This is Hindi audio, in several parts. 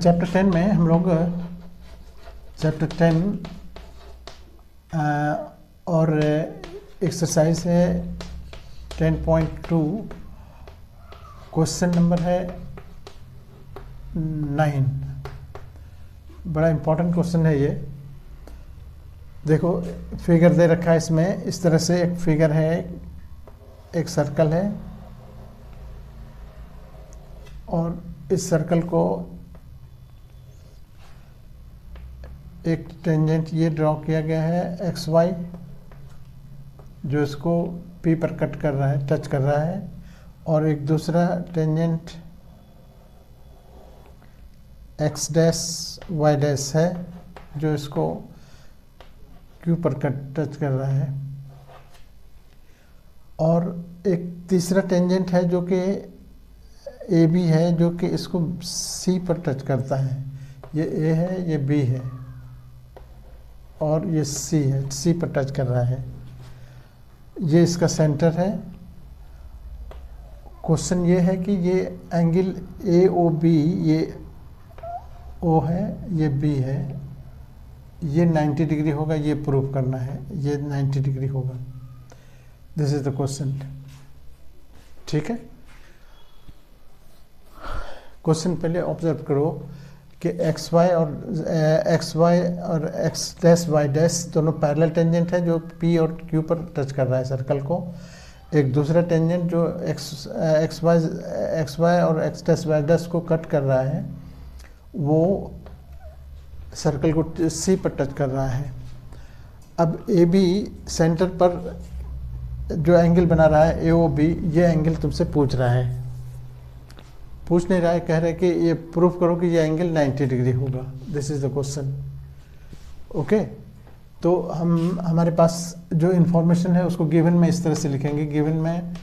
चैप्टर 10 में हम लोग चैप्टर 10 और एक्सरसाइज है 10.2, क्वेश्चन नंबर है 9। बड़ा इम्पोर्टेंट क्वेश्चन है ये। देखो फिगर दे रखा है इसमें, इस तरह से एक फिगर है, एक सर्कल है और इस सर्कल को एक टेंजेंट ये ड्रॉ किया गया है एक्स वाई, जो इसको पी पर कट कर रहा है, टच कर रहा है, और एक दूसरा tangent X dash Y dash है जो इसको क्यू पर टच कर रहा है, और एक तीसरा टेंजेंट है जो कि ए बी है, जो कि इसको सी पर टच करता है। ये ए है, ये बी है और ये सी है, सी पर टच कर रहा है। ये इसका सेंटर है। क्वेश्चन ये है कि ये एंगल ए ओ बी, ये ओ है, ये बी है, ये 90 डिग्री होगा, ये प्रूव करना है, ये 90 डिग्री होगा। This is the question. ठीक है, क्वेश्चन पहले ऑब्जर्व करो कि एक्स वाई और एक्स डैश वाई डैश दोनों पैरेलल टेंजेंट है जो पी और क्यू पर टच कर रहा है सर्कल को। एक दूसरा टेंजेंट जो एक्स वाई और एक्स डैश वाई डैश को कट कर रहा है, वो सर्कल को सी पर टच कर रहा है। अब ए बी सेंटर पर जो एंगल बना रहा है ए ओ बी, ये एंगल तुमसे पूछ रहा है, पूछ नहीं रहा है, कह रहे हैं कि ये प्रूफ करो कि ये एंगल 90 डिग्री होगा। This is the question. Okay, तो हमारे पास जो इन्फॉर्मेशन है उसको गिवन में इस तरह से लिखेंगे। गिवन में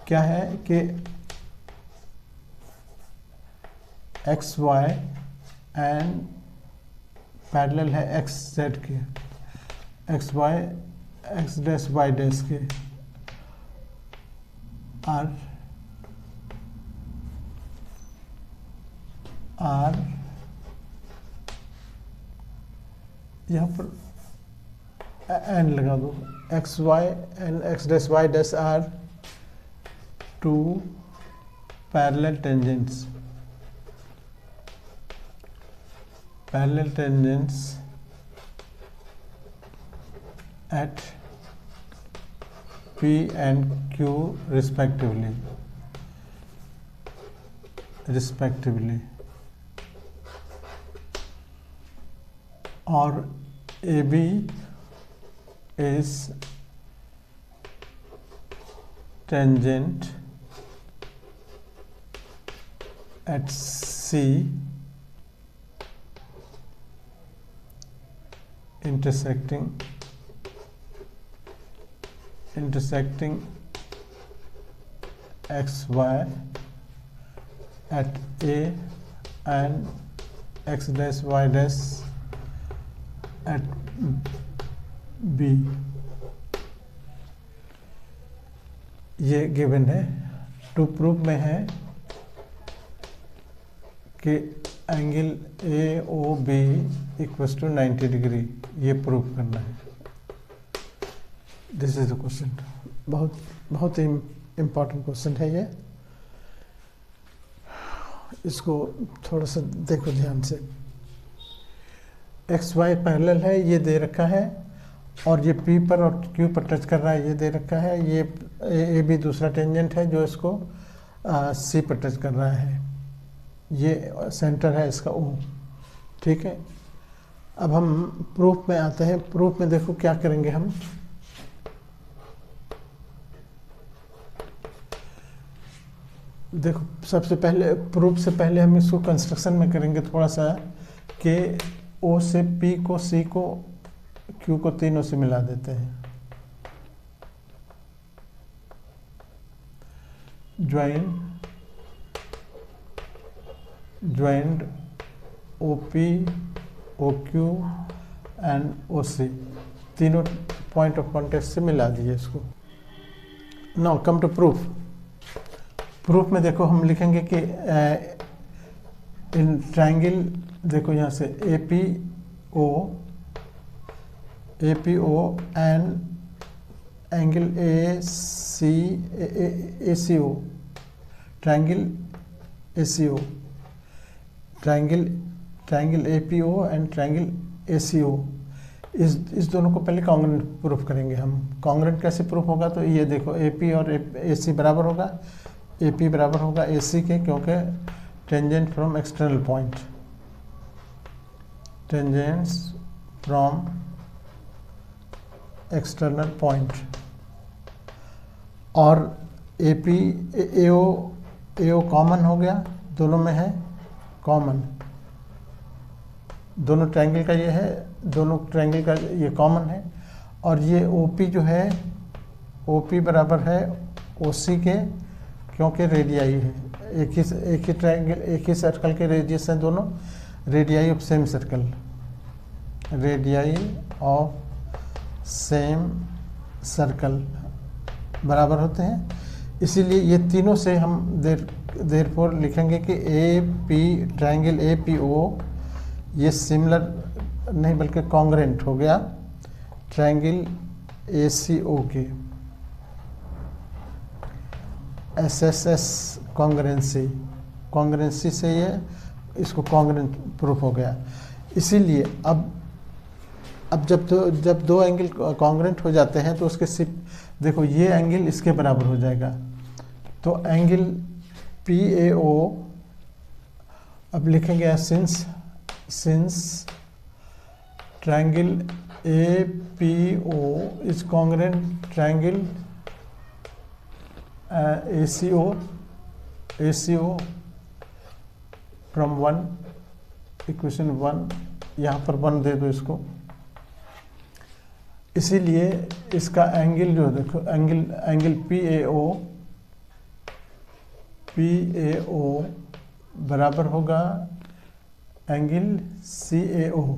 क्या है कि एक्स वाई एंड पैरेलल है एक्स जेड के, X Y X dash Y dash के आर यहाँ पर एन लगा दो, X Y and X dash Y dash are two parallel tangents, at P and Q respectively, और AB is tangent at C intersecting XY at A and X dash Y dash at B। ये गिवन है। टू प्रूफ में है कि angle A O B equals to 90 degree, ये प्रूफ करना है। This is the question. बहुत ही इम्पोर्टेंट क्वेश्चन है ये, इसको थोड़ा सा देखो ध्यान से। एक्स वाई पैरेलल है, ये दे रखा है, और ये पी पर और क्यू पर टच कर रहा है, ये दे रखा है। ये ए बी दूसरा टेंजेंट है जो इसको सी पर टच कर रहा है, ये सेंटर है इसका ओ। ठीक है, अब हम प्रूफ में आते हैं। प्रूफ में देखो क्या करेंगे हम। देखो सबसे पहले प्रूफ से पहले हम इसको कंस्ट्रक्शन में करेंगे थोड़ा सा, कि ओ से पी को, सी को, क्यू को, तीनों से मिला देते हैं। Joined O P, O Q and O C, तीनों पॉइंट ऑफ कॉन्टेक्ट से मिला दिए इसको। Now come to proof. Proof में देखो हम लिखेंगे कि इन ट्रायंगल देखो यहाँ से A P O and angle A C O, triangle A C O, triangle A P O and triangle A C O, इस दोनों को पहले कॉन्ग्रेंट प्रूफ करेंगे हम। कॉन्ग्रेंट कैसे प्रूफ होगा, तो ये देखो ए पी और ए सी बराबर होगा, ए पी बराबर होगा ए सी के, क्योंकि tangent from external point, tangents from external point, और A P A O common हो गया, दोनों में है कॉमन, दोनों ट्रायंगल का ये है, दोनों ट्रायंगल का ये कॉमन है। और ये ओ पी जो है, ओ पी बराबर है ओ सी के, क्योंकि रेडियाई है, एक ही ट्रायंगल, एक ही सर्कल के रेडियस हैं दोनों, radii of same circle, radii of same circle बराबर होते हैं। इसीलिए ये तीनों से हम देयरफॉर लिखेंगे कि A P, triangle A P O ये सिमिलर नहीं बल्कि कॉन्ग्रेंट हो गया ट्रायंगल ए सी ओ के, एस एस एस कॉन्ग्रेंसी से ये इसको कॉन्ग्रेंट प्रूफ हो गया। इसीलिए अब जब दो एंगल कॉन्ग्रेंट हो जाते हैं तो उसके सिर्फ देखो ये एंगल इसके बराबर हो जाएगा, तो एंगल पी ए ओ अब लिखेंगे since triangle A P O is congruent triangle A C O from 1, equation 1, यहाँ पर 1 दे दो इसको। इसीलिए इसका एंगल जो देखो, एंगल पी ए ओ बराबर होगा एंगल सी ए ओ,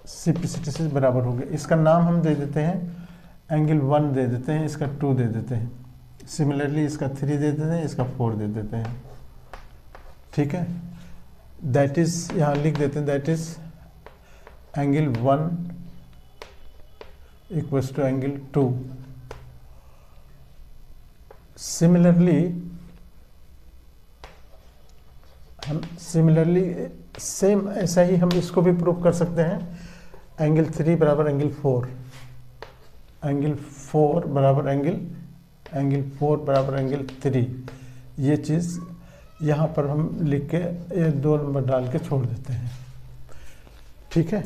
सीपीसीटी से बराबर हो गया। इसका नाम हम दे देते हैं एंगल 1 दे देते हैं, इसका 2 दे देते हैं, सिमिलरली इसका 3 दे देते हैं, इसका 4 दे देते हैं। ठीक है, दैट इज यहाँ लिख देते हैं, that is angle 1 equals to angle 2। Similarly same ऐसा ही हम इसको भी प्रूव कर सकते हैं, एंगल 3 बराबर एंगल 4, एंगल 4 बराबर एंगल 3। ये चीज़ यहाँ पर हम लिख के 2 नंबर डाल के छोड़ देते हैं। ठीक है,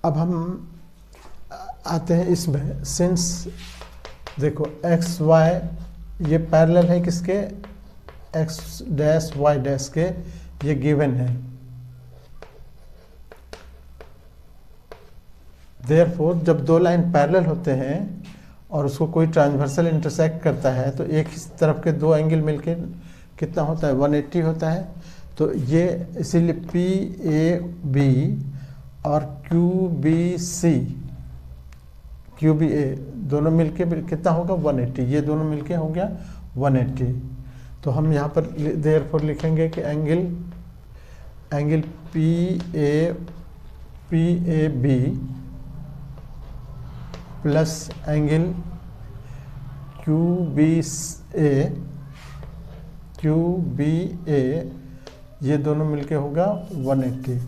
अब हम आते हैं इसमें, सिंस देखो एक्स वाई ये पैरेलल है किसके, एक्स डैश वाई डैश के, ये गिवन है। देयरफॉर जब दो लाइन पैरेलल होते हैं और उसको कोई ट्रांसवर्सल इंटरसेक्ट करता है तो एक ही तरफ के दो एंगल मिलके कितना होता है, 180 होता है। तो ये इसीलिए पी ए बी और Q B C, Q B A दोनों मिलके कितना होगा 180, ये दोनों मिलके हो गया 180। तो हम यहाँ पर देयरफॉर लिखेंगे कि angle P A B plus angle Q B A ये दोनों मिलके होगा 180।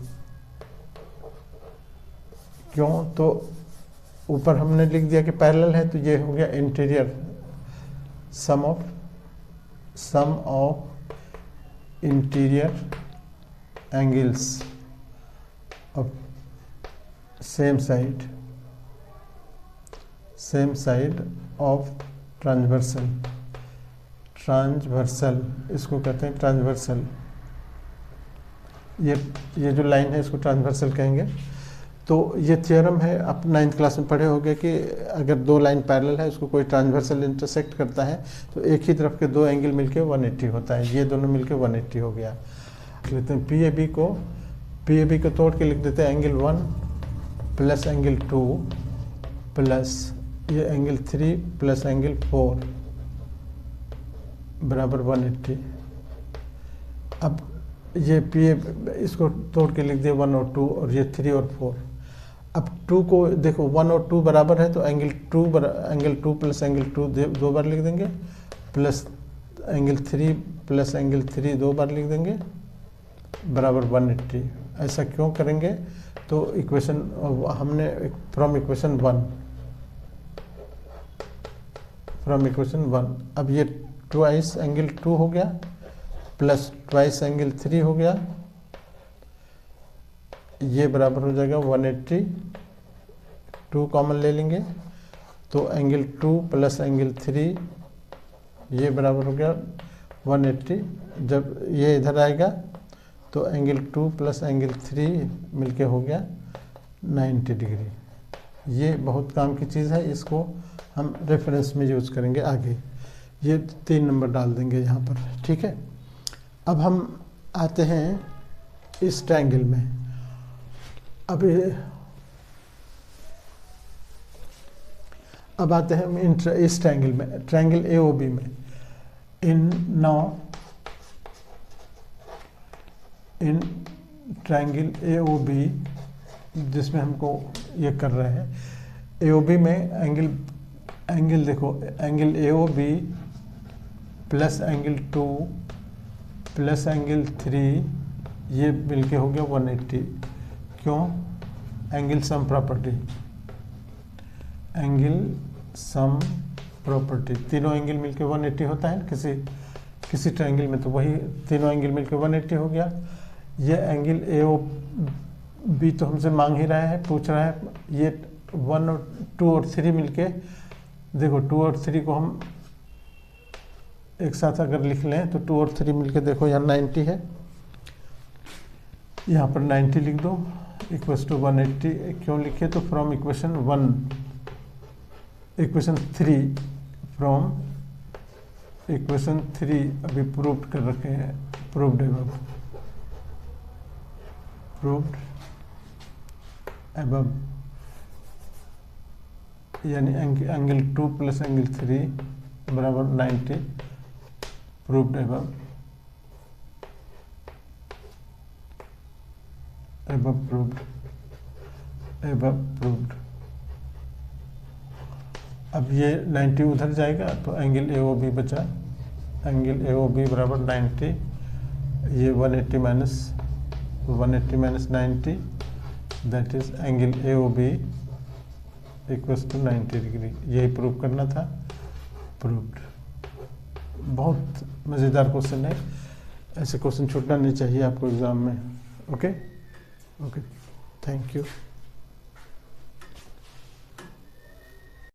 क्यों, तो ऊपर हमने लिख दिया कि पैरेलल है, तो ये हो गया interior sum of interior angles of same side of transversal इसको कहते हैं ट्रांसवर्सल। ये जो लाइन है इसको ट्रांसवर्सल कहेंगे। तो ये थ्योरम है, आप 9th क्लास में पढ़े होंगे कि अगर दो लाइन पैरेलल है उसको कोई ट्रांसवर्सल इंटरसेक्ट करता है तो एक ही तरफ के दो एंगल मिलके 180 होता है। ये दोनों मिलके 180 हो गया। लेते हैं पी ए बी को तोड़ के लिख देते हैं एंगल 1 प्लस एंगल 2 प्लस ये एंगल 3 प्लस एंगल 4 बराबर 180। अब ये पी इसको तोड़ के लिख दिया 1 और 2 और ये 3 और 4। अब 2 को देखो 1 और 2 बराबर है तो एंगल 2 प्लस एंगल 2 दो बार लिख देंगे, प्लस एंगल 3 प्लस एंगल 3 दो बार लिख देंगे बराबर 180। ऐसा क्यों करेंगे? तो इक्वेशन हमने फ्रॉम इक्वेशन 1 अब ये ट्वाइस एंगल 2 हो गया प्लस ट्वाइस एंगल 3 हो गया, ये बराबर हो जाएगा 180। 2 कॉमन ले लेंगे तो एंगल 2 प्लस एंगल 3 ये बराबर हो गया 180। जब ये इधर आएगा तो एंगल 2 प्लस एंगल 3 मिलके हो गया 90 डिग्री। ये बहुत काम की चीज़ है, इसको हम रेफरेंस में यूज़ करेंगे आगे। ये 3 नंबर डाल देंगे यहाँ पर, ठीक है। अब हम आते हैं इस ट्रायंगल में। अब आते हैं हम इस ट्रायंगल में, ट्रायंगल AOB में। इन ट्रायंगल AOB जिसमें हमको ये कर रहे हैं, AOB में एंगल देखो, angle AOB plus angle 2 plus angle 3 ये मिलके हो गया 180। क्यों? एंगल सम प्रॉपर्टी, तीनों एंगल मिलके 180 होता है किसी ट्रायंगल में, तो वही तीनों एंगल मिलके 180 हो गया। ये एंगल AOB तो हमसे मांग ही रहा है, पूछ रहा है। ये 1 और 2 और 3 मिलके देखो, 2 और 3 को हम एक साथ अगर लिख लें तो 2 और 3 मिलके देखो यहाँ 90 है, यहाँ पर 90 लिख दो इक्वल्स टू 180। क्यों लिखे? तो फ्रॉम इक्वेशन 3 अभी प्रूव्ड कर रखे हैं, प्रूव्ड एबव यानी एंगल 2 प्लस एंगल 3 बराबर 90, प्रूव्ड एबव प्रूव्ड। अब ये 90 उधर जाएगा तो एंगल AOB बचा, एंगल AOB बराबर 90, ये 180 minus 90, that is angle AOB equals to 90 degree. यही प्रूव करना था, प्रूव्ड। बहुत मज़ेदार क्वेश्चन है, ऐसे क्वेश्चन छूटना नहीं चाहिए आपको एग्ज़ाम में। Okay, thank you.